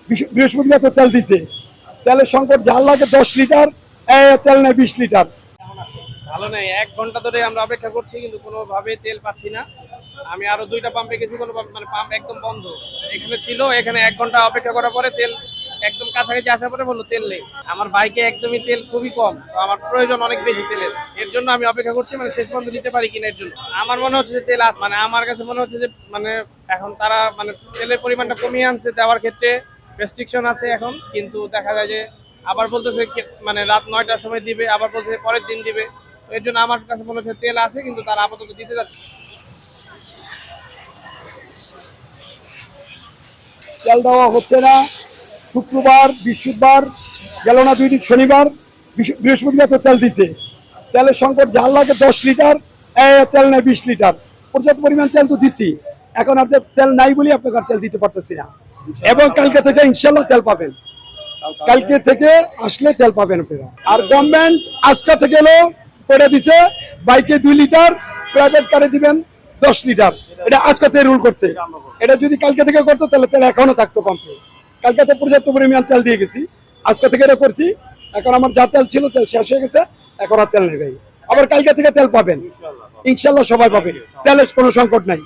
বৃহস্পতিবার তো তেল দিছে, তেলের সংকট, জাল লাগে 10 লিটার, তেল নেয় 20 লিটার। ভালো নেই, 1 ঘন্টা ধরে আমরা অপেক্ষা করছি কিন্তু কোনোভাবে তেল পাচ্ছি না। আমি আরো 2টা পাম্পে গেছি, কোনো মানে পাম্প একদম বন্ধ। এখানে ছিল, এখানে 1 ঘন্টা অপেক্ষা করার পরে তেল একদম কাছাকাছি আসার পরে বললো তেল নেই। আমার বাইকে একদমই তেল খুবই কম, তো আমার প্রয়োজন অনেক বেশি তেলের। এর জন্য আমি অপেক্ষা করছি, মানে শেষ পর্যন্ত দিতে পারি কিনা এর জন্য। আমার মনে হচ্ছে যে তেল আছে, মানে আমার কাছে মনে হচ্ছে যে মানে এখন তারা মানে তেলের পরিমাণটা কমিয়ে আনছে, দেওয়ার ক্ষেত্রে রেস্ট্রিকশন আছে এখন, কিন্তু দেখা যায় যে আবার বলতেছে মানে রাত 9টার সময় দিবে, আবার বলছে পরের দিন দিবে। এর জন্য আমার কাছে মনে হচ্ছে তেল আছে কিন্তু তারা আপাতত দিতে যাচ্ছে। তেল দেওয়া হচ্ছে না। শুক্রবার, বৃহস্পতিবার গেল না, 2 দিন, শনিবার, বৃহস্পতিবার তো তেল দিছে, তেলের সংকট, জাল লাগে 10 লিটার, তেল নেয় 20 লিটার। পর্যাপ্ত পরিমাণ তেল তো দিচ্ছি, এখন আপনার তেল নাই বলে আপনাকে আর তেল দিতে পারতেছি না। এবং কালকে থেকে ইনশাল্লাহ তেল পাবেন, কালকে থেকে আসলে তেল পাবেন আপনারা। আর গভর্নমেন্ট আজকে থেকে এলো করে দিছে, বাইকে 2 লিটার, প্রাইভেট কারে দিবেন 10 লিটার। এটা আজকে থেকে রুল করছে। এটা যদি কালকে থেকে করতো তাহলে তেল এখনো থাকতো পাম্পে। কালকে তো পর্যাপ্ত পরিমাণ তেল দিয়ে গেছি, আজকে থেকে এটা করছি। এখন আমার যা তেল ছিল তেল শেষ হয়ে গেছে, এখন আর তেল নেই ভাই। আবার কালকে থেকে তেল পাবেন ইনশাল্লাহ, সবাই পাবে, তেলের কোনো সংকট নাই।